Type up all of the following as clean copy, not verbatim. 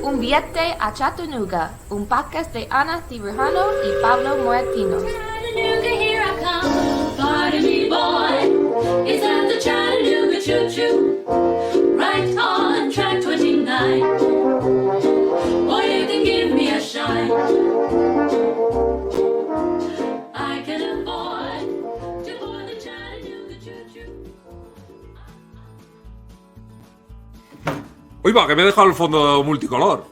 Un viaje a Chattanooga, un podcast de Ana Cirujano y Pablo Moratino. Chattanooga, here I come. Pardon me, boy. Is that the Chattanooga choo-choo? Right on track 29. Boy, you can give me a shine. I can afford to board the Chattanooga choo-choo. Uy, va, que me he dejado el fondo multicolor.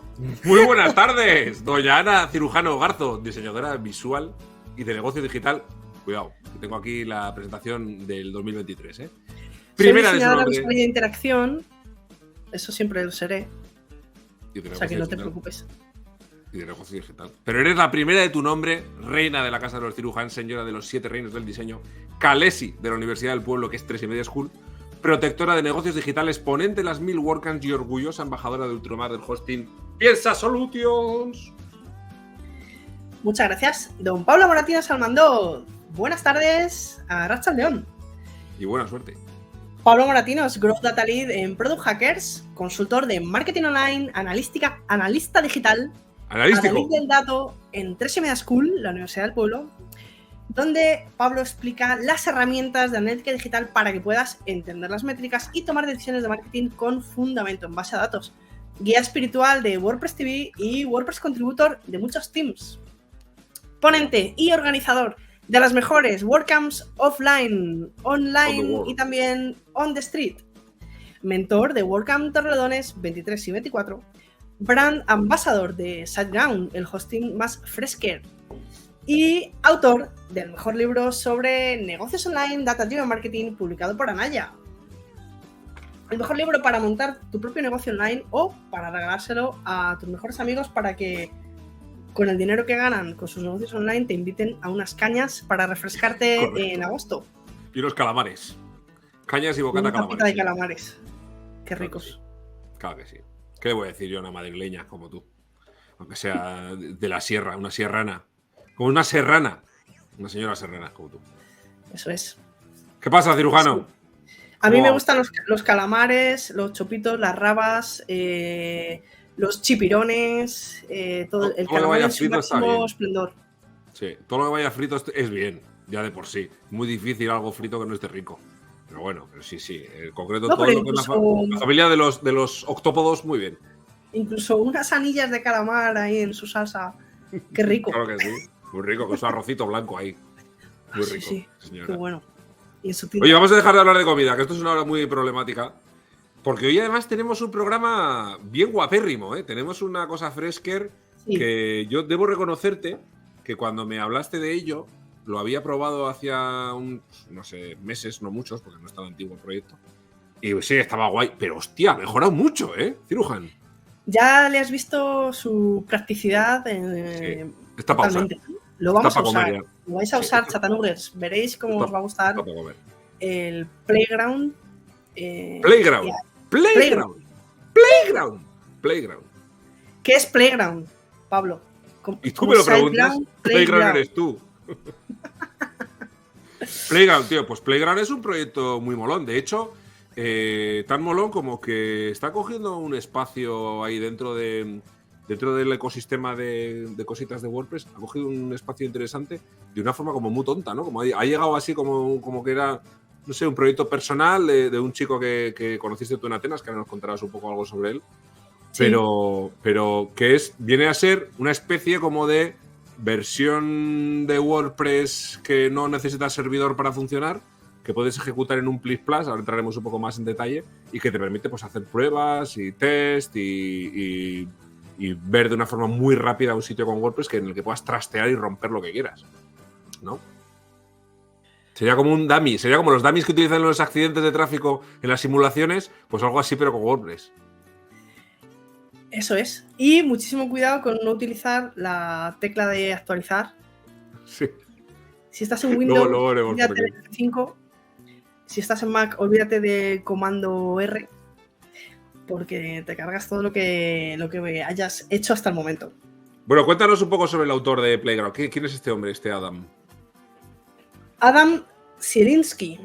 Muy buenas tardes, doña Ana Cirujano Garzo, diseñadora visual y de negocio digital. Cuidado, que tengo aquí la presentación del 2023, ¿eh? Primera de su nombre. Soy de interacción, eso siempre lo seré. Y de O sea que no te digital. preocupes. Y de negocio digital. Pero eres la primera de tu nombre, reina de la Casa de los Cirujanos, señora de los 7 reinos del diseño, Calesi de la Universidad del Pueblo, que es 3,5 School, protectora de negocios digitales, ponente de las 1000 WordCamps y orgullosa embajadora de Ultramar del hosting Piensa Solutions. Muchas gracias. Don Pablo Moratino Salmandó. Buenas tardes a Racha León. Y buena suerte. Pablo Moratino es Growth Data Lead en Product Hackers, consultor de marketing online, analista digital, Analístico. analista del dato en 3M School, la Universidad del Pueblo, donde Pablo explica las herramientas de analítica digital para que puedas entender las métricas y tomar decisiones de marketing con fundamento en base a datos. Guía espiritual de WordPress TV y WordPress Contributor de muchos teams. Ponente y organizador de las mejores WordCamps offline, online y también on the street. Mentor de WordCamp Torrelodones 23 y 24. Brand ambassador de SiteGround, el hosting más fresquer. Y autor del mejor libro sobre negocios online, Data Driven Marketing, publicado por Anaya. El mejor libro para montar tu propio negocio online o para regalárselo a tus mejores amigos para que con el dinero que ganan con sus negocios online te inviten a unas cañas para refrescarte. Correcto. En agosto. Y los calamares. Cañas y bocata Una tapita de calamares. calamares. Qué ricos. Claro que sí. ¿Qué le voy a decir yo a una madrileña como tú? Aunque sea de la sierra, una sierrana. Como una serrana. Una señora serrana como tú. Eso es. ¿Qué pasa, cirujano? A mí Wow. me gustan los calamares, los chopitos, las rabas, los chipirones, todo el Todo lo que calamar vaya en su frito está máximo bien. esplendor. Sí, todo lo que vaya frito es bien, ya de por sí. Muy difícil algo frito que no esté rico. Pero bueno, pero sí. En concreto, No, todo pero lo que es incluso- la familia de los octópodos, muy bien. Incluso unas anillas de calamar ahí en su salsa. Qué rico. Claro que sí. Muy rico, con su arrocito blanco ahí. Muy Sí, rico, sí. señora. Qué bueno. Y en su tinta. Oye, vamos a dejar de hablar de comida, que esto es una hora muy problemática. Porque hoy además tenemos un programa bien guapérrimo, ¿eh? Tenemos una cosa fresquer Sí. que yo debo reconocerte que cuando me hablaste de ello, lo había probado hacía no sé, meses, no muchos, porque no es tan antiguo el proyecto. Y sí, estaba guay, pero hostia, ha mejorado mucho, ¿eh, cirujano? Ya le has visto su practicidad Está pa' usar. totalmente. Lo vamos Está a pa' comer usar. ya. Lo vais a Sí, usar, está- Chatanuggers. Veréis cómo os va a gustar Está pa' comer. el Playground. Playground. ya. Playground. ¿Qué es Playground, Pablo? Y tú me lo preguntas, SiteGround, Playground eres tú. Playground, tío, pues Playground es un proyecto muy molón. De hecho, tan molón como que está cogiendo un espacio ahí dentro del ecosistema de cositas de WordPress. Ha cogido un espacio interesante de una forma como muy tonta, ¿no? Como ha llegado así como que era, no sé, un proyecto personal de un chico que conociste tú en Atenas, que ahora nos contarás un poco algo sobre él. Sí. Pero que viene a ser una especie como de versión de WordPress que no necesita servidor para funcionar, que puedes ejecutar en un Plus Plus, ahora entraremos un poco más en detalle, y que te permite pues hacer pruebas y test y ver de una forma muy rápida un sitio con WordPress en el que puedas trastear y romper lo que quieras, ¿no? Sería como un dummy, sería como los dummies que utilizan en los accidentes de tráfico en las simulaciones, pues algo así pero con WordPress. Eso es. Y muchísimo cuidado con no utilizar la tecla de actualizar. Sí. Si estás en Windows, Luego veremos por olvídate qué. de F5. Si estás en Mac, olvídate de comando R. Porque te cargas todo lo que hayas hecho hasta el momento. Bueno, cuéntanos un poco sobre el autor de Playground. ¿Quién es este hombre, este Adam? Adam Zielinski.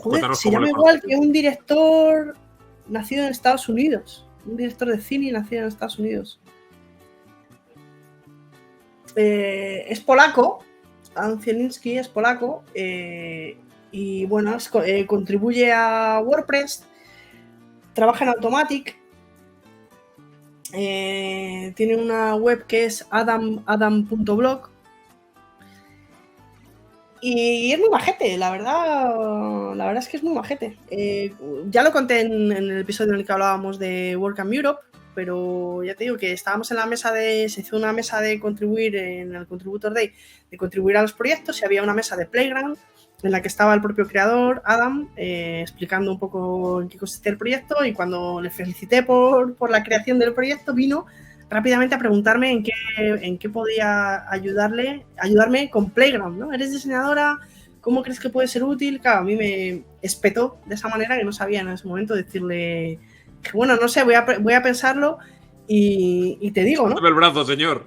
Joder, Cuéntanos se cómo llama le igual conoces. que un director nacido en Estados Unidos. Un director de cine nacido en Estados Unidos. Es polaco. Adam Zielinski es polaco. Y bueno, contribuye a WordPress. Trabaja en Automatic. Tiene una web que es adam.blog. Y es muy majete, la verdad es que es muy majete. Ya lo conté en el episodio en el que hablábamos de WordCamp Europe, pero ya te digo que estábamos en la mesa se hizo una mesa de contribuir en el Contributor Day, de contribuir a los proyectos, y había una mesa de Playground en la que estaba el propio creador, Adam, explicando un poco en qué consistía el proyecto, y cuando le felicité por la creación del proyecto, vino rápidamente a preguntarme en qué podía ayudarme con Playground, ¿no? ¿Eres diseñadora? ¿Cómo crees que puede ser útil? Claro, a mí me espetó de esa manera que no sabía en ese momento decirle que, bueno, no sé, voy a pensarlo y te digo, ¿no? Dame el brazo, señor.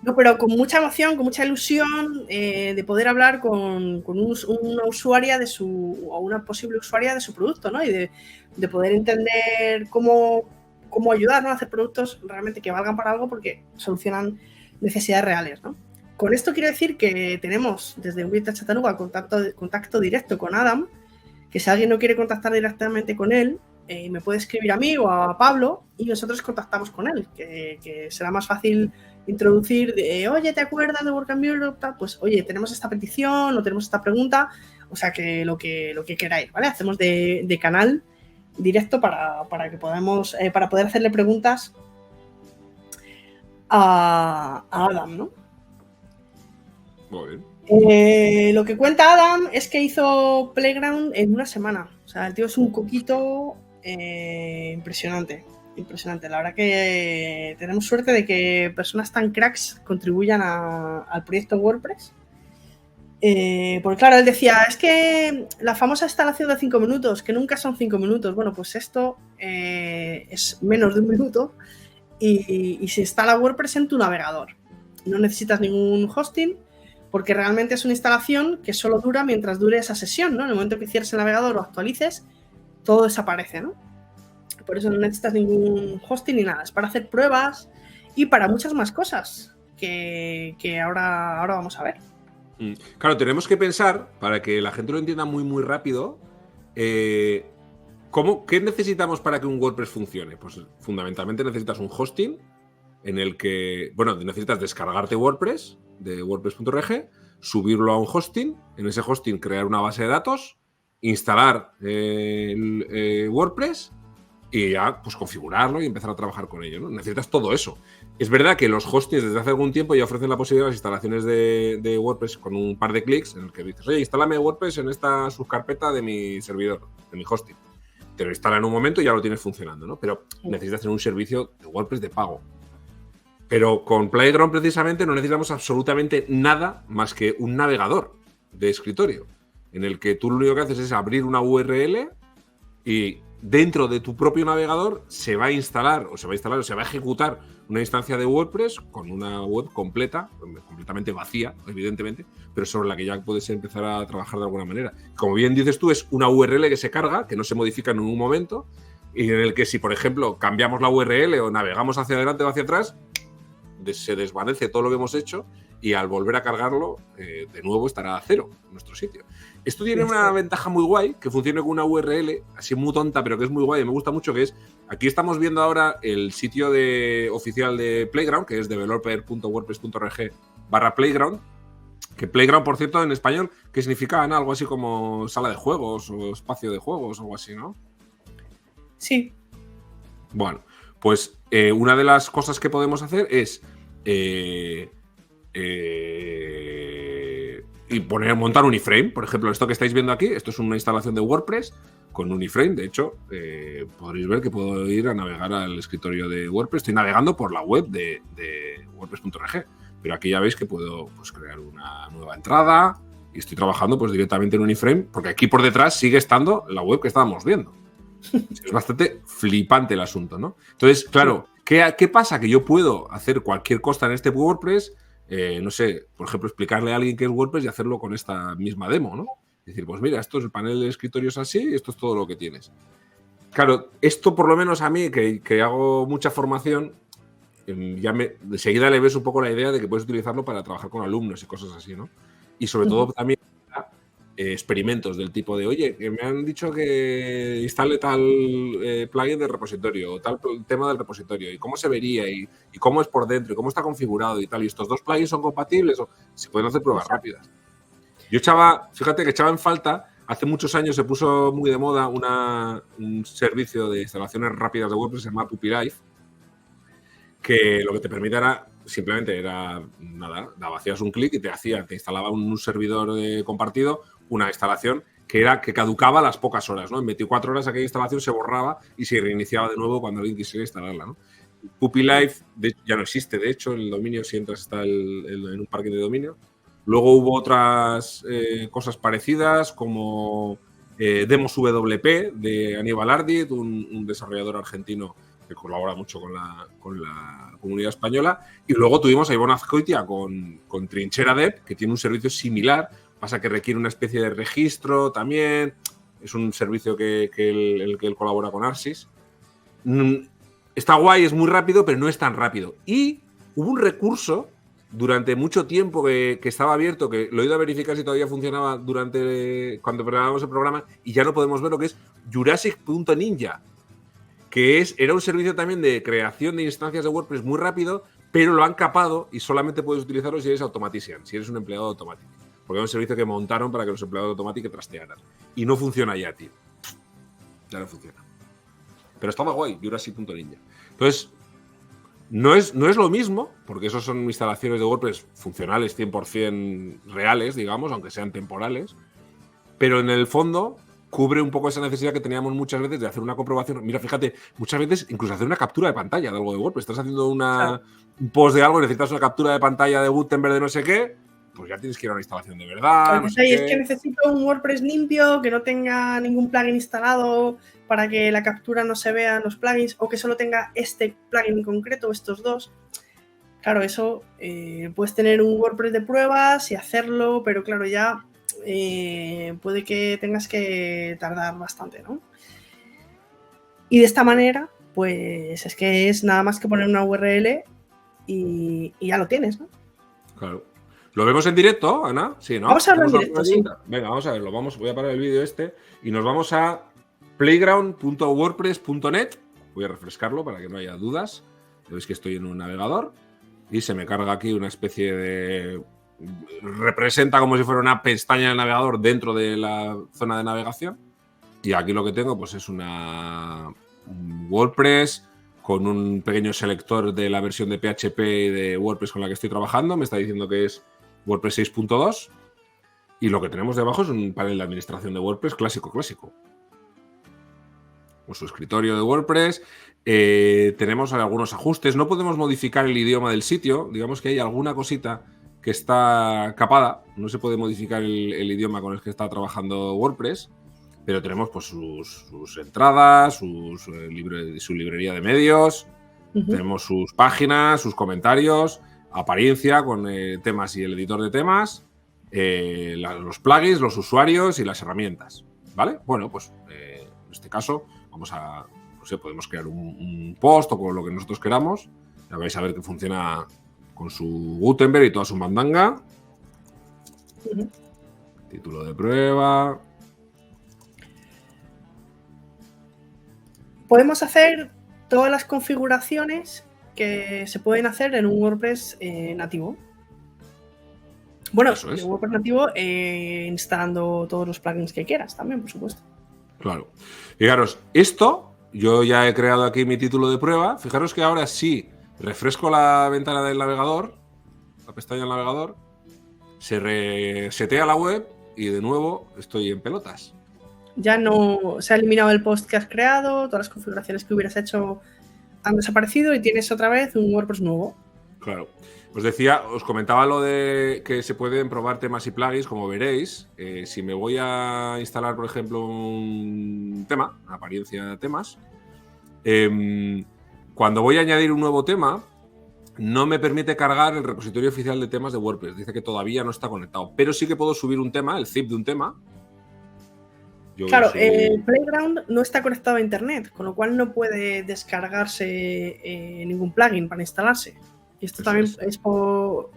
No, pero con mucha emoción, con mucha ilusión de poder hablar con una usuaria o una posible usuaria de su producto, ¿no? Y de poder entender cómo ayudar, ¿no? A hacer productos realmente que valgan para algo porque solucionan necesidades reales, ¿no? Con esto quiero decir que tenemos desde Ubita Chattanooga contacto directo con Adam, que si alguien no quiere contactar directamente con él, me puede escribir a mí o a Pablo y nosotros contactamos con él, que será más fácil introducir, oye, ¿te acuerdas de WordCamp Europe? Pues, oye, tenemos esta petición o tenemos esta pregunta, o sea, que lo que queráis, ¿vale? Hacemos de canal directo para que podamos, para poder hacerle preguntas a Adam, ¿no? Muy bien. Lo que cuenta Adam es que hizo Playground en una semana. O sea, el tío es un coquito impresionante. La verdad que tenemos suerte de que personas tan cracks contribuyan al proyecto WordPress. Porque claro, él decía, es que la famosa instalación de 5 minutos, que nunca son 5 minutos. Bueno, pues esto es menos de un minuto y se instala WordPress en tu navegador. No necesitas ningún hosting porque realmente es una instalación que solo dura mientras dure esa sesión, ¿no? En el momento que cierres el navegador o actualices, todo desaparece, ¿no? Por eso no necesitas ningún hosting ni nada. Es para hacer pruebas y para muchas más cosas que ahora vamos a ver. Claro, tenemos que pensar, para que la gente lo entienda muy, muy rápido, ¿qué necesitamos para que un WordPress funcione? Pues fundamentalmente necesitas un hosting en el que, bueno, necesitas descargarte WordPress de wordpress.org, subirlo a un hosting, en ese hosting crear una base de datos, instalar WordPress y ya pues configurarlo y empezar a trabajar con ello, ¿no? Necesitas todo eso. Es verdad que los hostings desde hace algún tiempo ya ofrecen la posibilidad de las instalaciones de WordPress con un par de clics en el que dices, oye, instálame WordPress en esta subcarpeta de mi servidor, de mi hosting. Te lo instala en un momento y ya lo tienes funcionando, ¿no? Pero necesitas tener un servicio de WordPress de pago. Pero con Playground precisamente no necesitamos absolutamente nada más que un navegador de escritorio en el que tú lo único que haces es abrir una URL y dentro de tu propio navegador se va a instalar o se va a ejecutar una instancia de WordPress con una web completa, completamente vacía, evidentemente, pero sobre la que ya puedes empezar a trabajar de alguna manera. Como bien dices tú, es una URL que se carga, que no se modifica en ningún momento, y en el que si, por ejemplo, cambiamos la URL o navegamos hacia adelante o hacia atrás, se desvanece todo lo que hemos hecho y al volver a cargarlo, de nuevo estará a cero en nuestro sitio. Esto tiene una ventaja muy guay, que funcione con una URL, así muy tonta, pero que es muy guay, y me gusta mucho, que es, aquí estamos viendo ahora el sitio oficial de Playground, que es developer.wordpress.org/playground, que Playground, por cierto, en español, ¿qué significa, Ana? Algo así como sala de juegos o espacio de juegos o algo así, ¿no? Sí. Bueno, pues una de las cosas que podemos hacer es montar un iframe. Por ejemplo, esto que estáis viendo aquí, esto es una instalación de WordPress con un iframe. De hecho, podréis ver que puedo ir a navegar al escritorio de WordPress. Estoy navegando por la web de wordpress.org, pero aquí ya veis que puedo pues, crear una nueva entrada y estoy trabajando pues, directamente en un iframe, porque aquí por detrás sigue estando la web que estábamos viendo. Es bastante flipante el asunto, ¿no? Entonces, claro, ¿qué pasa? Que yo puedo hacer cualquier cosa en este WordPress, no sé, por ejemplo, explicarle a alguien qué es WordPress y hacerlo con esta misma demo, ¿no? Decir, pues mira, esto es el panel de escritorios así y esto es todo lo que tienes. Claro, esto por lo menos a mí, que hago mucha formación, de seguida le ves un poco la idea de que puedes utilizarlo para trabajar con alumnos y cosas así, ¿no? Y sobre todo también experimentos del tipo de, oye, que me han dicho que instale tal plugin del repositorio o tal tema del repositorio y cómo se vería y cómo es por dentro y cómo está configurado y tal. Y estos dos plugins son compatibles o se pueden hacer pruebas rápidas. Yo fíjate que echaba en falta, hace muchos años se puso muy de moda un servicio de instalaciones rápidas de WordPress que se llama PuppyLife, que lo que te permite simplemente era nada, hacías un clic y te instalaba un servidor compartido, una instalación que caducaba a las pocas horas, ¿no? En 24 horas aquella instalación se borraba y se reiniciaba de nuevo cuando alguien quisiera instalarla, ¿no? PuppyLife ya no existe, de hecho, en el dominio, si entras, está en un parking de dominio. Luego hubo otras cosas parecidas, como Demos WP de Aníbal Ardit, un desarrollador argentino que colabora mucho con la comunidad española. Y luego tuvimos a Ivonne Azkoitia con Trinchera Dev, que tiene un servicio similar, pasa que requiere una especie de registro también. Es un servicio en el que él colabora con Arsis. Está guay, es muy rápido, pero no es tan rápido. Y hubo un recurso durante mucho tiempo que estaba abierto, que lo he ido a verificar si todavía funcionaba cuando preparábamos el programa, y ya no podemos ver, lo que es Jurassic.ninja, que era un servicio también de creación de instancias de WordPress muy rápido, pero lo han capado y solamente puedes utilizarlo si eres Automatician, si eres un empleado de Automatic. Porque es un servicio que montaron para que los empleados de Automatic trastearan. Y no funciona ya, tío. Ya no funciona. Pero estaba guay, Jurassic.ninja. Entonces, no es lo mismo, porque esos son instalaciones de WordPress funcionales 100% reales, digamos, aunque sean temporales. Pero en el fondo cubre un poco esa necesidad que teníamos muchas veces de hacer una comprobación. Mira, fíjate, muchas veces incluso hacer una captura de pantalla de algo de WordPress. Estás haciendo un post de algo y necesitas una captura de pantalla de Gutenberg de no sé qué, pues ya tienes que ir a una instalación de verdad. Es que necesito un WordPress limpio, que no tenga ningún plugin instalado para que la captura no se vea en los plugins, o que solo tenga este plugin en concreto, estos dos. Claro, eso puedes tener un WordPress de pruebas y hacerlo, pero claro, ya puede que tengas que tardar bastante, ¿no? Y de esta manera, pues es que es nada más que poner una URL y ya lo tienes, ¿no? Claro. ¿Lo vemos en directo, Ana? Sí, ¿no? Vamos a verlo en directo, sí. Venga, vamos a verlo. Voy a parar el vídeo y nos vamos a playground.wordpress.net. Voy a refrescarlo para que no haya dudas. Veis que estoy en un navegador y se me carga aquí una especie de... Representa como si fuera una pestaña del navegador dentro de la zona de navegación. Y aquí lo que tengo pues es un WordPress con un pequeño selector de la versión de PHP de WordPress con la que estoy trabajando. Me está diciendo que es WordPress 6.2. Y lo que tenemos debajo es un panel de administración de WordPress clásico. Con su escritorio de WordPress. Tenemos algunos ajustes. No podemos modificar el idioma del sitio. Digamos que hay alguna cosita que está capada. No se puede modificar el idioma con el que está trabajando WordPress. Pero tenemos pues sus entradas, su librería de medios. Tenemos sus páginas, sus comentarios, apariencia con temas y el editor de temas, los plugins, los usuarios y las herramientas. ¿Vale? Bueno, pues en este caso vamos a... No sé, podemos crear un post o con lo que nosotros queramos. Ya vais a ver que funciona con su Gutenberg y toda su mandanga. Título de prueba. Podemos hacer todas las configuraciones que se pueden hacer en un WordPress nativo. Bueno, en WordPress nativo instalando todos los plugins que quieras también, por supuesto. Claro. Fijaros, esto, yo ya he creado aquí mi título de prueba. Fijaros que ahora sí refresco la ventana del navegador, la pestaña del navegador, se resetea la web y de nuevo estoy en pelotas. Ya no se ha eliminado el post que has creado, todas las configuraciones que hubieras hecho han desaparecido y tienes otra vez un WordPress nuevo. Claro. Os comentaba lo de que se pueden probar temas y plugins, como veréis. Si me voy a instalar, por ejemplo, un tema, apariencia de temas, cuando voy a añadir un nuevo tema, no me permite cargar el repositorio oficial de temas de WordPress. Dice que todavía no está conectado. Pero sí que puedo subir un tema, el zip de un tema, Yo Claro, soy- Playground no está conectado a internet, con lo cual no puede descargarse ningún plugin para instalarse. Y esto Eso también es.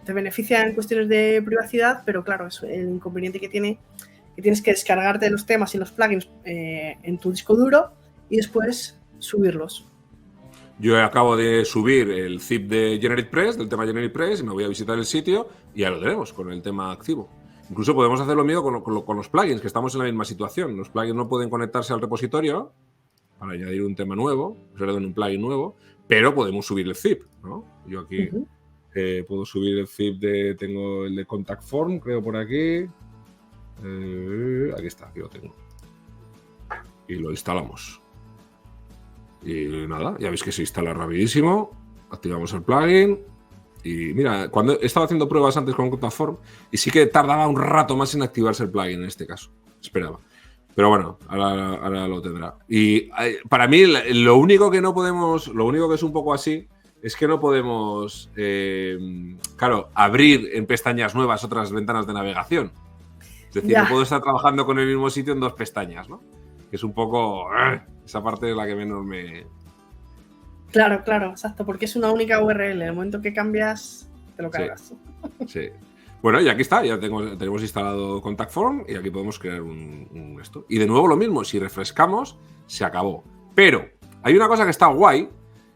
te beneficia en cuestiones de privacidad, pero claro, es el inconveniente que tiene, que tienes que descargarte los temas y los plugins en tu disco duro y después subirlos. Yo acabo de subir el zip de GeneratePress, del tema GeneratePress, y me voy a visitar el sitio y ya lo tenemos con el tema activo. Incluso podemos hacer lo mismo con los plugins, que estamos en la misma situación. Los plugins no pueden conectarse al repositorio para añadir un tema nuevo, un plugin nuevo, pero podemos subir el zip, ¿no? Yo aquí Ujú. puedo subir el zip tengo el de Contact Form, creo por aquí. Aquí está, aquí lo tengo. Y lo instalamos. Y nada, ya veis que se instala rapidísimo. Activamos el plugin. Y mira, cuando estaba haciendo pruebas antes con Contact Form, y sí que tardaba un rato más en activarse el plugin en este caso. Esperaba. Pero bueno, ahora lo tendrá. Y para mí, lo único que no podemos, lo único que es un poco así, es que no podemos, claro, abrir en pestañas nuevas otras ventanas de navegación. Es decir, Ya. no puedo estar trabajando con el mismo sitio en dos pestañas, ¿no? Que es un poco. Esa parte es la que menos me. Claro, exacto, porque es una única URL. En el momento que cambias, te lo cargas. Sí. Bueno, y aquí está, ya tenemos instalado Contact Form y aquí podemos crear un esto. Y de nuevo lo mismo, si refrescamos, se acabó. Pero hay una cosa que está guay,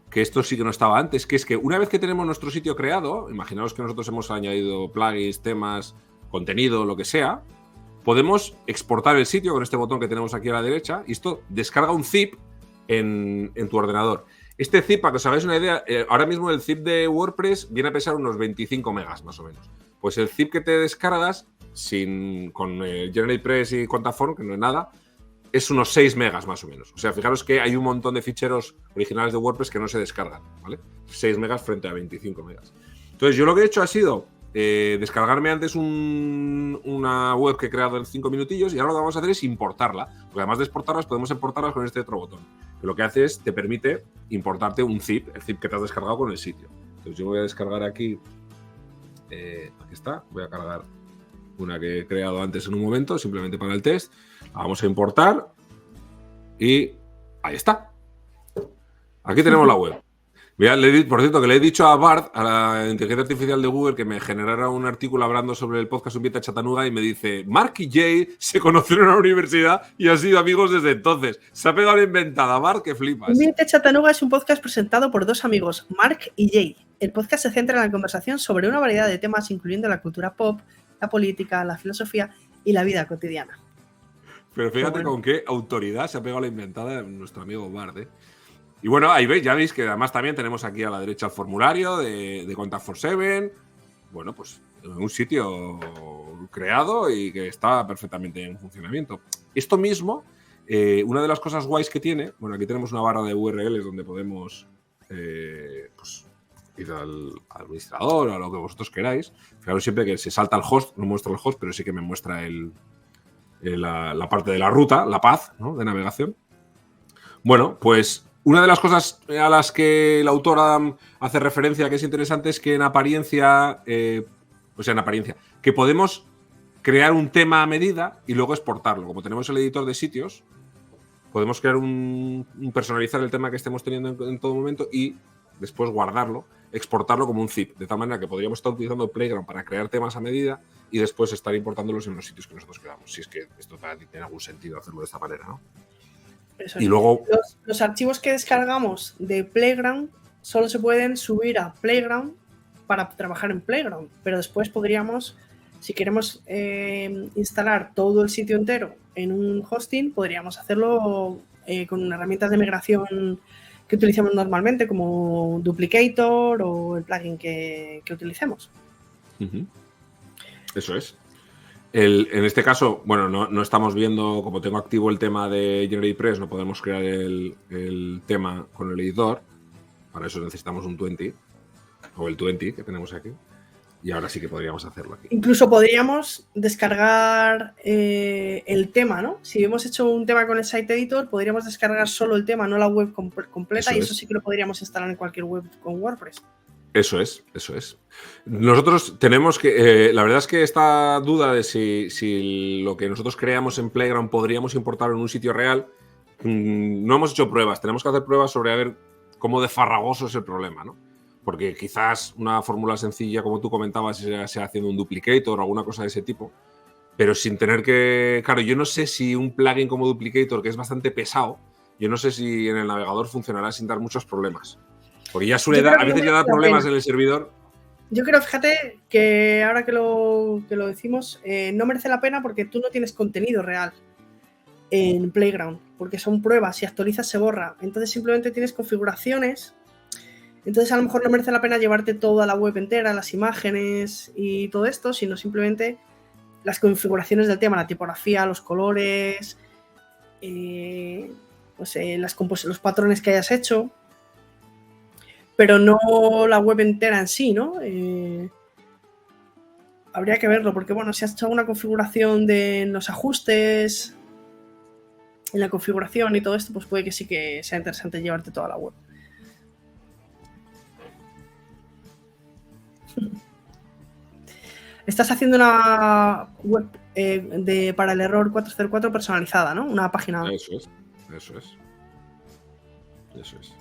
que esto sí que no estaba antes, que es que una vez que tenemos nuestro sitio creado, imaginaos que nosotros hemos añadido plugins, temas, contenido, lo que sea, podemos exportar el sitio con este botón que tenemos aquí a la derecha y esto descarga un zip en tu ordenador. Este zip, para que os hagáis una idea, ahora mismo el zip de WordPress viene a pesar unos 25 megas más o menos. Pues el zip que te descargas con GeneratePress y Contact Form, que no es nada, es unos 6 megas más o menos. O sea, fijaros que hay un montón de ficheros originales de WordPress que no se descargan, ¿vale? 6 megas frente a 25 megas. Entonces, yo lo que he hecho ha sido descargarme antes una web que he creado en 5 minutillos y ahora lo que vamos a hacer es importarla. Porque además de exportarlas, podemos importarlas con este otro botón. Que lo que hace es, te permite importarte un zip, el zip que te has descargado con el sitio. Entonces yo voy a descargar aquí, aquí está, voy a cargar una que he creado antes en un momento, simplemente para el test. La vamos a importar y ahí está. Aquí tenemos la web. Mira, por cierto, que le he dicho a Bart, a la inteligencia artificial de Google, que me generara un artículo hablando sobre el podcast Un Viaje a Chattanooga y me dice, Mark y Jay se conocieron en la universidad y han sido amigos desde entonces. Se ha pegado la inventada, Bart, que flipas. Un Viaje a Chattanooga es un podcast presentado por dos amigos, Mark y Jay. El podcast se centra en la conversación sobre una variedad de temas, incluyendo la cultura pop, la política, la filosofía y la vida cotidiana. Pero fíjate con qué autoridad se ha pegado la inventada nuestro amigo Bart, ¿eh? Y bueno, ahí veis, ya veis que además también tenemos aquí a la derecha el formulario de Contact for Seven. Bueno, pues un sitio creado y que está perfectamente en funcionamiento. Esto mismo, una de las cosas guays que tiene, bueno, aquí tenemos una barra de URLs donde podemos pues, ir al administrador o a lo que vosotros queráis. Fijaros siempre que se salta el host, no muestra el host, pero sí que me muestra la parte de la ruta, la path, ¿no?, de navegación. Bueno, pues una de las cosas a las que la autora hace referencia que es interesante es que en apariencia, que podemos crear un tema a medida y luego exportarlo. Como tenemos el editor de sitios, podemos crear personalizar el tema que estemos teniendo en todo momento y después guardarlo, exportarlo como un zip, de tal manera que podríamos estar utilizando Playground para crear temas a medida y después estar importándolos en los sitios que nosotros queramos. Si es que esto tiene algún sentido hacerlo de esta manera, ¿no? Eso Y es. luego Los archivos que descargamos de Playground solo se pueden subir a Playground para trabajar en Playground, pero después podríamos, si queremos instalar todo el sitio entero en un hosting, podríamos hacerlo con herramientas de migración que utilizamos normalmente, como Duplicator o el plugin que utilicemos. Eso es. En este caso, bueno, no estamos viendo, como tengo activo el tema de GeneratePress, no podemos crear el tema con el editor. Para eso necesitamos un 20 o el 20 que tenemos aquí. Y ahora sí que podríamos hacerlo aquí. Incluso podríamos descargar el tema, ¿no? Si hemos hecho un tema con el Site Editor, podríamos descargar solo el tema, no la web completa, y eso sí que lo podríamos instalar en cualquier web con WordPress. Eso es, eso es. Nosotros tenemos que. La verdad es que esta duda de si lo que nosotros creamos en Playground podríamos importarlo en un sitio real, no hemos hecho pruebas. Tenemos que hacer pruebas sobre a ver cómo de farragoso es el problema, ¿no? Porque quizás una fórmula sencilla, como tú comentabas, sea haciendo un duplicator o alguna cosa de ese tipo, pero sin tener que. Claro, yo no sé si un plugin como Duplicator, que es bastante pesado, yo no sé si en el navegador funcionará sin dar muchos problemas. Porque ya suele dar, a veces ya da problemas en el servidor. Yo creo, fíjate, que ahora que lo decimos, no merece la pena porque tú no tienes contenido real en Playground, porque son pruebas, si actualizas se borra. Entonces simplemente tienes configuraciones. Entonces a lo mejor no merece la pena llevarte toda la web entera, las imágenes y todo esto, sino simplemente las configuraciones del tema, la tipografía, los colores, los patrones que hayas hecho, pero no la web entera en sí, ¿no? Habría que verlo, porque bueno, si has hecho una configuración de los ajustes, en la configuración y todo esto, pues puede que sí que sea interesante llevarte toda la web. Estás haciendo una web para el error 404 personalizada, ¿no? Una página. Eso es, eso es. Eso es.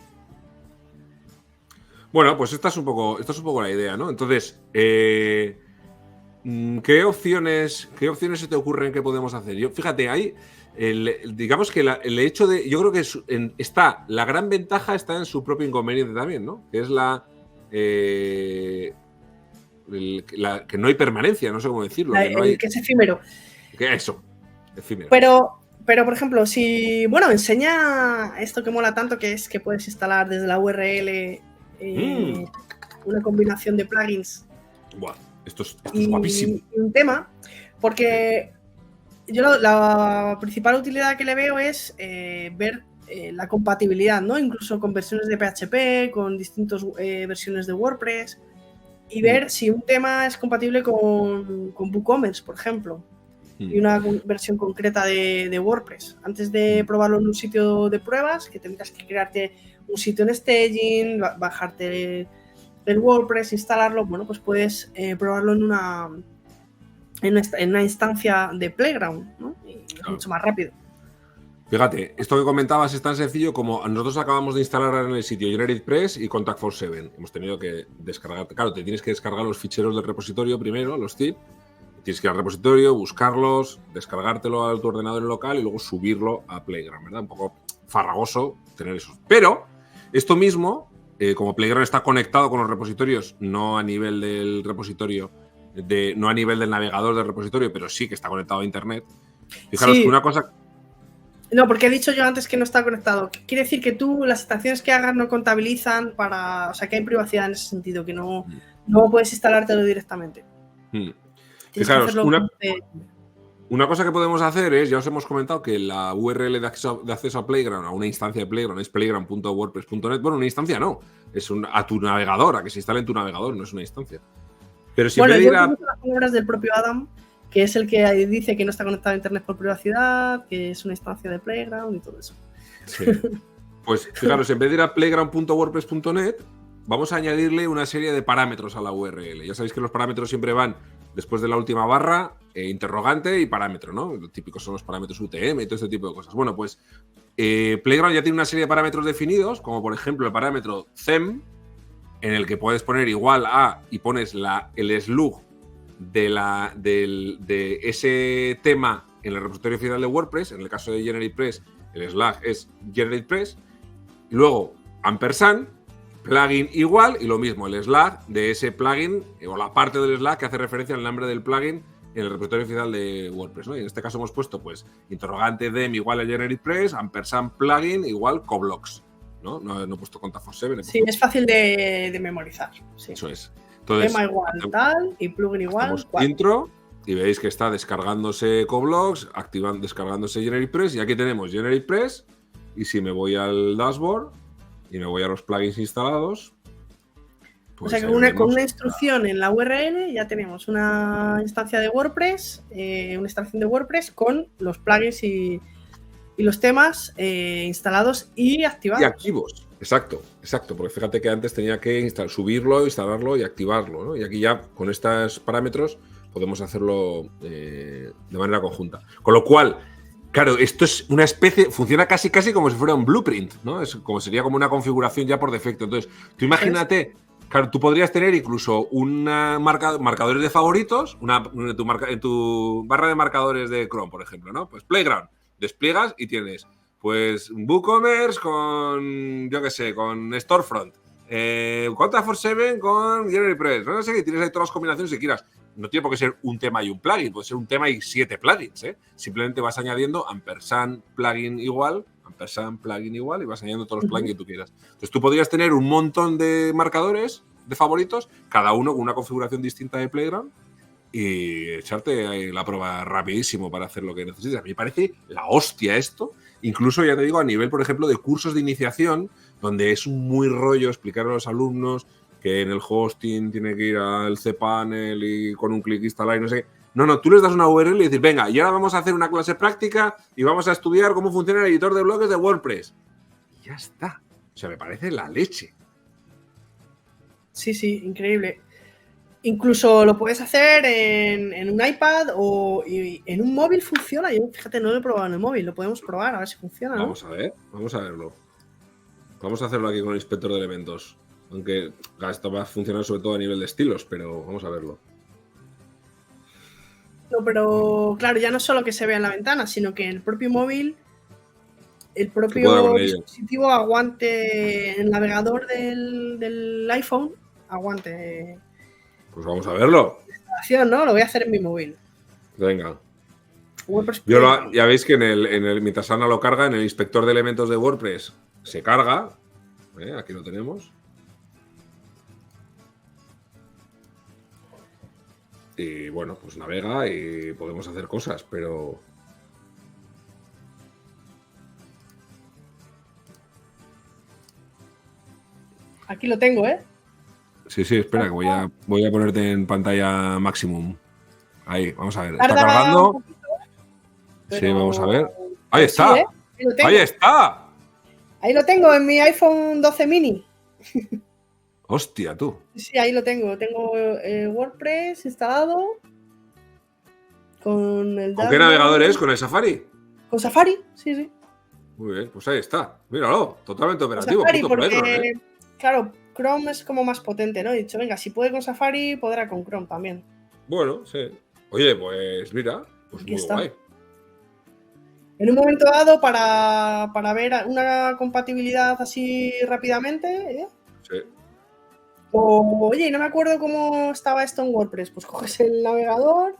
Bueno, pues esta es un poco la idea, ¿no? Entonces, ¿qué opciones se te ocurren que podemos hacer? Yo, fíjate, ahí, digamos que el hecho de. Yo creo que la gran ventaja está en su propio inconveniente también, ¿no? Que es que no hay permanencia, no sé cómo decirlo. Que es efímero. Eso, efímero. Pero, por ejemplo, enseña esto que mola tanto, que es que puedes instalar desde la URL una combinación de plugins. Buah, esto es guapísimo. Y un tema, porque yo la principal utilidad que le veo es ver la compatibilidad, ¿no? Incluso con versiones de PHP, con distintas versiones de WordPress, y ver si un tema es compatible con WooCommerce, por ejemplo, y una versión concreta de WordPress. Antes de probarlo en un sitio de pruebas, que tendrás que crearte un sitio en staging, bajarte el WordPress, instalarlo, bueno, pues puedes probarlo en una instancia de Playground, ¿no? Y es mucho más rápido. Fíjate, esto que comentabas es tan sencillo como nosotros acabamos de instalar en el sitio GeneratePress y Contact47. Hemos tenido que descargar. Claro, te tienes que descargar los ficheros del repositorio primero, los zip. Tienes que ir al repositorio, buscarlos, descargártelo a tu ordenador local y luego subirlo a Playground, ¿verdad? Un poco farragoso tener eso. Pero esto mismo, como Playground está conectado con los repositorios, no a nivel del repositorio, no a nivel del navegador del repositorio, pero sí que está conectado a Internet. Fijaros que una cosa. No, porque he dicho yo antes que no está conectado. Quiere decir que tú las estaciones que hagas no contabilizan o sea, que hay privacidad en ese sentido, que no puedes instalártelo directamente. Fijaros, una cosa que podemos hacer es, ya os hemos comentado que la URL de acceso a Playground, a una instancia de Playground, es playground.wordpress.net. Bueno, una instancia no, es a tu navegador, a que se instale en tu navegador, no es una instancia. Pero si en vez de ir a las palabras del propio Adam, que es el que dice que no está conectado a Internet por privacidad, que es una instancia de Playground y todo eso. Sí. Pues fijaros, en vez de ir a playground.wordpress.net, vamos a añadirle una serie de parámetros a la URL. Ya sabéis que los parámetros siempre van después de la última barra, interrogante y parámetro, ¿no? Los típicos son los parámetros UTM y todo este tipo de cosas. Bueno, pues Playground ya tiene una serie de parámetros definidos, como por ejemplo el parámetro them, en el que puedes poner igual a y pones el slug de ese tema en el repositorio final de WordPress. En el caso de GeneratePress, el slug es GeneratePress. Y luego, ampersand, plugin igual, y lo mismo, el slug de ese plugin, o la parte del slug que hace referencia al nombre del plugin en el repositorio final de WordPress, ¿no? Y en este caso hemos puesto, pues, interrogante dem igual a GeneratePress, ampersand plugin igual Coblox, ¿no? No he puesto Contact47. Sí, es fácil de memorizar. Sí. Eso es. Entonces, tema igual tal y plugin igual cual. Intro, y veis que está descargándose Coblox, descargándose GeneratePress, y aquí tenemos GeneratePress, y si me voy al dashboard y me voy a los plugins instalados, pues o sea que con una instrucción en la URL ya tenemos una instancia de WordPress, una instalación de WordPress con los plugins y y los temas instalados y activados. Y activos. Exacto, porque fíjate que antes tenía que subirlo, instalarlo y activarlo, ¿no? Y aquí ya con estos parámetros podemos hacerlo de manera conjunta. Con lo cual, claro, esto es una especie, funciona casi como si fuera un blueprint, ¿no? Sería como una configuración ya por defecto. Entonces, tú imagínate, claro, tú podrías tener incluso marcadores de favoritos, en tu barra de marcadores de Chrome, por ejemplo, ¿no? Pues Playground, despliegas y tienes pues WooCommerce con, yo qué sé, con Storefront, Contact for 7 con GetReady, no sé qué, tienes ahí todas las combinaciones que quieras. No tiene por qué ser un tema y un plugin, puede ser un tema y 7 plugins, ¿eh? Simplemente vas añadiendo ampersand plugin igual y vas añadiendo todos los plugins que tú quieras. Entonces tú podrías tener un montón de marcadores de favoritos, cada uno con una configuración distinta de Playground, y echarte ahí la prueba rapidísimo para hacer lo que necesites. A mí me parece la hostia esto. Incluso, ya te digo, a nivel, por ejemplo, de cursos de iniciación, donde es un muy rollo explicar a los alumnos que en el hosting tiene que ir al cPanel y con un clic instalar y no sé qué. No, tú les das una URL y dices, venga, y ahora vamos a hacer una clase práctica y vamos a estudiar cómo funciona el editor de bloques de WordPress. Y ya está. O sea, me parece la leche. Sí, increíble. Incluso lo puedes hacer en un iPad y en un móvil funciona. Yo, fíjate, no lo he probado en el móvil, lo podemos probar a ver si funciona, ¿no? Vamos a verlo. Vamos a hacerlo aquí con el inspector de elementos. Aunque esto va a funcionar sobre todo a nivel de estilos, pero vamos a verlo. No, pero claro, ya no solo que se vea en la ventana, sino que el propio móvil, el propio dispositivo aguante, el navegador del iPhone aguante. Pues vamos a verlo. ¿No? Lo voy a hacer en mi móvil. Venga. WordPress Ya veis que mientras Ana lo carga, en el inspector de elementos de WordPress se carga. Aquí lo tenemos. Y bueno, pues navega y podemos hacer cosas, pero... Aquí lo tengo, ¿eh? Sí, espera, que voy a ponerte en pantalla maximum. Ahí, vamos a ver. ¿Está cargando? Poquito, pero... Sí, vamos a ver. ¡Ahí está! Sí, ¡ahí está! Ahí lo tengo, en mi iPhone 12 mini. ¡Hostia, tú! Sí, ahí lo tengo. Tengo WordPress instalado. ¿Con qué navegador es? ¿Con el Safari? Con Safari, sí. Muy bien, pues ahí está. Míralo, totalmente operativo. Safari, porque, claro, Chrome es como más potente, ¿no? He dicho, venga, si puede con Safari, podrá con Chrome también. Bueno, sí. Oye, pues mira, pues muy guay. En un momento dado, para ver una compatibilidad así rápidamente, Sí. Oye, no me acuerdo cómo estaba esto en WordPress. Pues coges el navegador.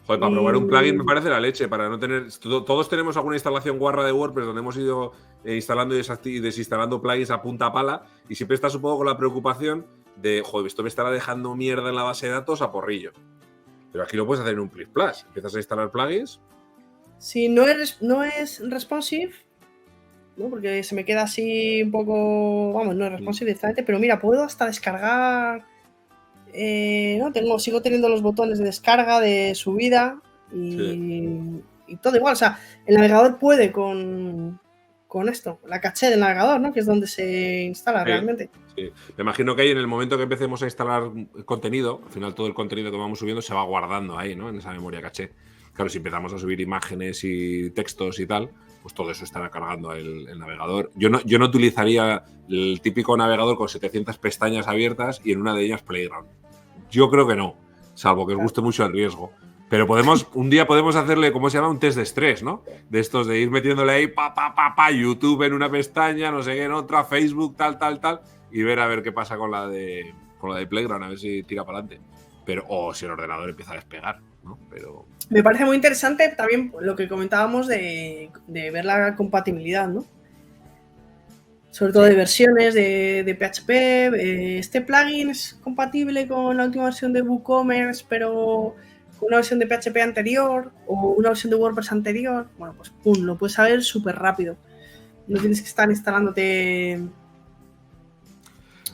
Joder, para probar un plugin me parece la leche, para no tener... Todos tenemos alguna instalación guarra de WordPress donde hemos ido instalando y desinstalando plugins a punta pala, y siempre estás un poco con la preocupación de, joder, esto me estará dejando mierda en la base de datos a porrillo. Pero aquí lo puedes hacer en un Plus Plus. Empiezas a instalar plugins. Si no es responsive, ¿no? Porque se me queda así un poco... Vamos, no es responsive directamente, pero mira, puedo hasta descargar... ¿no? Sigo teniendo los botones de descarga, de subida y todo igual. O sea, el navegador puede con esto, la caché del navegador, ¿no? Que es donde se instala realmente. Sí. Me imagino que ahí en el momento que empecemos a instalar contenido, al final todo el contenido que vamos subiendo se va guardando ahí, ¿no? En esa memoria caché. Claro, si empezamos a subir imágenes y textos y tal, pues todo eso estará cargando el navegador. Yo no utilizaría el típico navegador con 700 pestañas abiertas y en una de ellas Playground. Yo creo que no, salvo que os guste mucho el riesgo. Pero un día podemos hacerle, ¿cómo se llama? Un test de estrés, ¿no? De estos de ir metiéndole ahí, YouTube en una pestaña, no sé qué, en otra, Facebook, tal, y ver a ver qué pasa con la de Playground, a ver si tira para adelante. O si el ordenador empieza a despegar, ¿no? Pero... Me parece muy interesante también lo que comentábamos de ver la compatibilidad, ¿no? Sobre todo de versiones de PHP. Este plugin es compatible con la última versión de WooCommerce, pero con una versión de PHP anterior o una versión de WordPress anterior. Bueno, pues pum, lo puedes saber súper rápido. No tienes que estar instalándote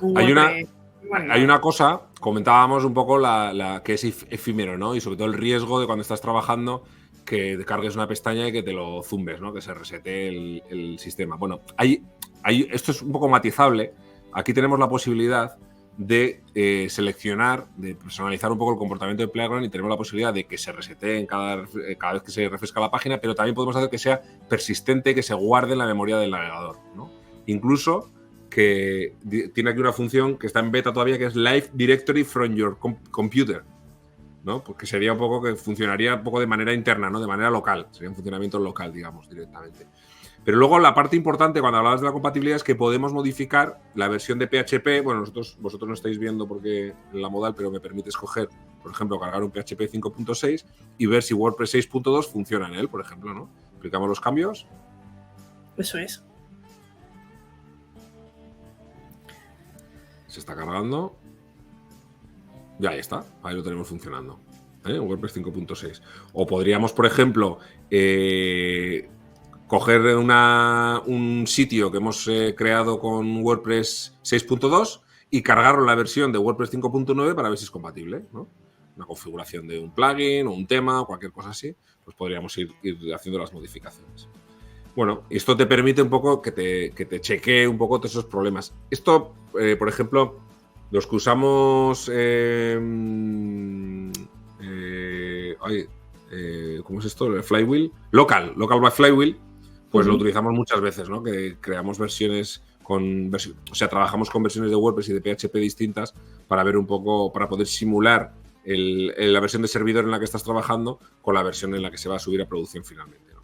un WordPress. Hay una cosa, comentábamos un poco la que es efímero, ¿no? Y sobre todo el riesgo de cuando estás trabajando que cargues una pestaña y que te lo zumbes, ¿no? Que se resete el sistema. Bueno, esto es un poco matizable. Aquí tenemos la posibilidad de seleccionar, de personalizar un poco el comportamiento de Playground y tenemos la posibilidad de que se reseteen cada vez que se refresca la página, pero también podemos hacer que sea persistente, que se guarde en la memoria del navegador, ¿no? Incluso que tiene aquí una función que está en beta todavía, que es Live Directory from your computer, ¿no? Porque sería un poco que funcionaría un poco de manera interna, ¿no? De manera local, sería un funcionamiento local, digamos, directamente. Pero luego la parte importante cuando hablabas de la compatibilidad es que podemos modificar la versión de PHP. Bueno, vosotros no estáis viendo porque en la modal, pero me permite escoger, por ejemplo, cargar un PHP 5.6 y ver si WordPress 6.2 funciona en él, por ejemplo, ¿no? Aplicamos los cambios. Eso es. Se está cargando. Ya ahí está, ahí lo tenemos funcionando. WordPress 5.6. O podríamos, por ejemplo, coger un sitio que hemos creado con WordPress 6.2 y cargarlo en la versión de WordPress 5.9 para ver si es compatible, ¿no? Una configuración de un plugin o un tema o cualquier cosa así, pues podríamos ir haciendo las modificaciones. Bueno, esto te permite un poco que te chequee un poco todos esos problemas. Esto, por ejemplo, los que usamos... ¿cómo es esto? Flywheel. Local by Flywheel. Pues lo utilizamos muchas veces, ¿no? Que creamos versiones o sea, trabajamos con versiones de WordPress y de PHP distintas para ver un poco, para poder simular la versión de servidor en la que estás trabajando con la versión en la que se va a subir a producción finalmente, ¿no?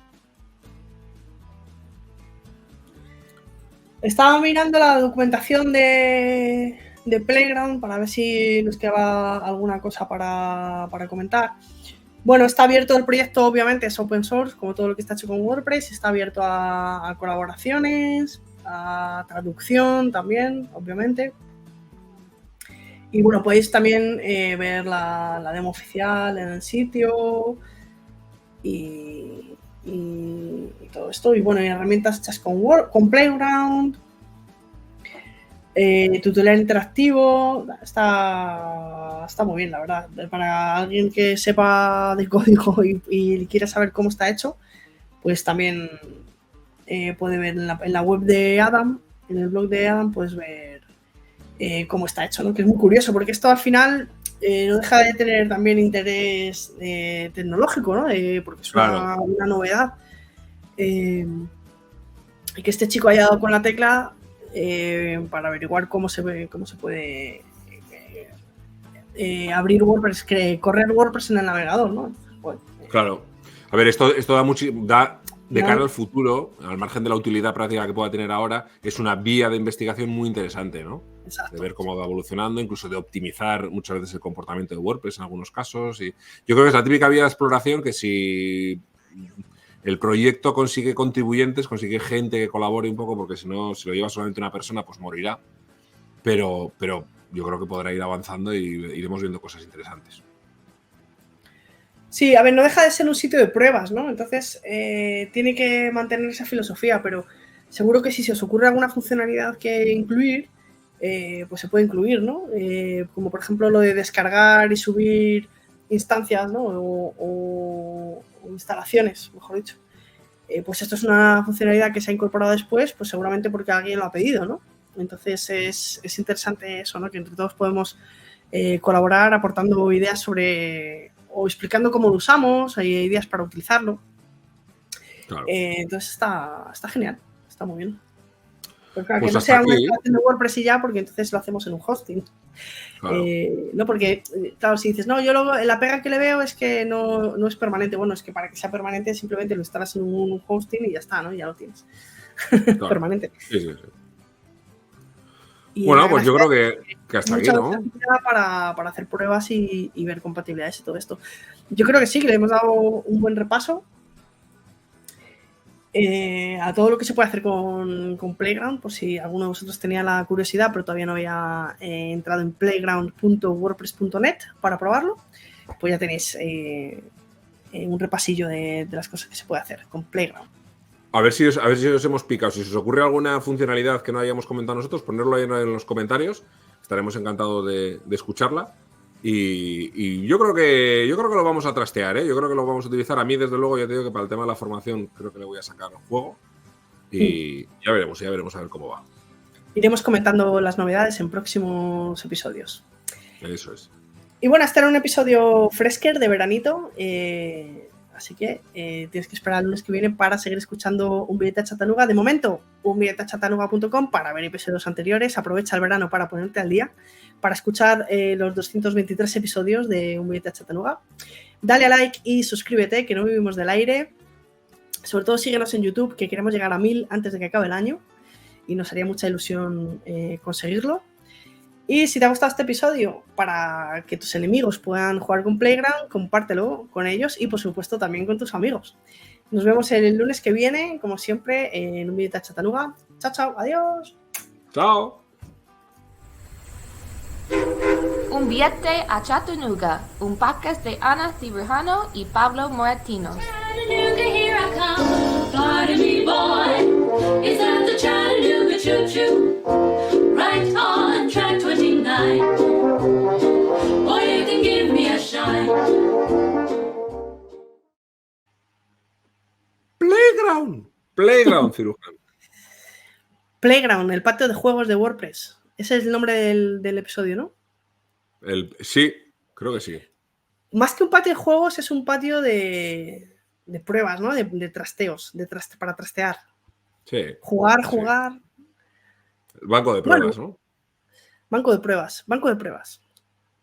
Estaba mirando la documentación de Playground para ver si nos quedaba alguna cosa para comentar. Bueno, está abierto el proyecto, obviamente, es open source, como todo lo que está hecho con WordPress. Está abierto a colaboraciones, a traducción también, obviamente. Y bueno, podéis también ver la demo oficial en el sitio y todo esto. Y bueno, hay herramientas hechas con Playground. Tutorial interactivo, está muy bien, la verdad. Para alguien que sepa de código y quiera saber cómo está hecho, pues también puede ver en la web de Adam, en el blog de Adam, puedes ver cómo está hecho, ¿no? Que es muy curioso, porque esto al final no deja de tener también interés tecnológico, ¿no? Porque es una novedad. Y que este chico haya dado con la tecla para averiguar cómo se puede abrir WordPress, correr WordPress en el navegador, ¿no? Bueno, claro. A ver, esto da de cara al futuro, al margen de la utilidad práctica que pueda tener ahora, es una vía de investigación muy interesante, ¿no? Exacto. De ver cómo va evolucionando, incluso de optimizar muchas veces el comportamiento de WordPress en algunos casos. Y yo creo que es la típica vía de exploración que si el proyecto consigue contribuyentes, consigue gente que colabore un poco, porque si no, si lo lleva solamente una persona, pues morirá. Pero yo creo que podrá ir avanzando y iremos viendo cosas interesantes. Sí, a ver, no deja de ser un sitio de pruebas, ¿no? Entonces, tiene que mantener esa filosofía, pero seguro que si se os ocurre alguna funcionalidad que incluir, pues se puede incluir, ¿no? Como por ejemplo lo de descargar y subir instancias, ¿no? O instalaciones, mejor dicho. Pues esto es una funcionalidad que se ha incorporado después, pues seguramente porque alguien lo ha pedido, ¿no? Entonces es interesante eso, ¿no? Que entre todos podemos colaborar aportando ideas sobre o explicando cómo lo usamos, hay ideas para utilizarlo. Claro. Entonces está genial, está muy bien. Pero claro, pues que no sea una instalación de WordPress y ya, porque entonces lo hacemos en un hosting. Claro. No, porque, claro, si dices, no, yo la pega que le veo es que no es permanente. Bueno, es que para que sea permanente simplemente lo instalas en un hosting y ya está, ¿no? Ya lo tienes. Claro. Permanente. Sí. Y bueno, pues yo creo que hasta aquí, ¿no? Para hacer pruebas y ver compatibilidades y todo esto. Yo creo que sí, que le hemos dado un buen repaso a todo lo que se puede hacer con Playground, por si alguno de vosotros tenía la curiosidad, pero todavía no había entrado en playground.wordpress.net para probarlo, pues ya tenéis un repasillo de las cosas que se puede hacer con Playground. A ver si os hemos picado. Si os ocurre alguna funcionalidad que no hayamos comentado nosotros, ponerlo ahí en los comentarios. Estaremos encantados de escucharla. Y yo creo que lo vamos a trastear, ¿eh? Yo creo que lo vamos a utilizar. A mí, desde luego, ya te digo que para el tema de la formación creo que le voy a sacar un juego. Y ya veremos a ver cómo va. Iremos comentando las novedades en próximos episodios. Eso es. Y bueno, este era un episodio fresquer de veranito. Así que tienes que esperar el lunes que viene para seguir escuchando Un Billete a Chattanooga. De momento, unbilletechattanooga.com para ver episodios anteriores. Aprovecha el verano para ponerte al día, para escuchar los 223 episodios de Un Billete a Chattanooga. Dale a like y suscríbete, que no vivimos del aire. Sobre todo síguenos en YouTube, que queremos llegar a 1000 antes de que acabe el año. Y nos haría mucha ilusión conseguirlo. Y si te ha gustado este episodio, para que tus enemigos puedan jugar con Playground, compártelo con ellos y, por supuesto, también con tus amigos. Nos vemos el lunes que viene, como siempre, en Un Billete a Chattanooga. Chao, chao, adiós. Chao. Un Billete a Chattanooga, un podcast de Ana Cibrijano y Pablo Moratino. Chattanooga, here I come. Pardon me, boy. Is that the Chattanooga choo-choo? Right on track 29. Boy, you can give me a shine. Playground, cirujano. Playground, el patio de juegos de WordPress. Ese es el nombre del episodio, ¿no? Sí, creo que sí. Más que un patio de juegos, es un patio de pruebas, ¿no? De trasteos, para trastear. Sí. Jugar. El banco de pruebas, Bueno, ¿no? banco de pruebas.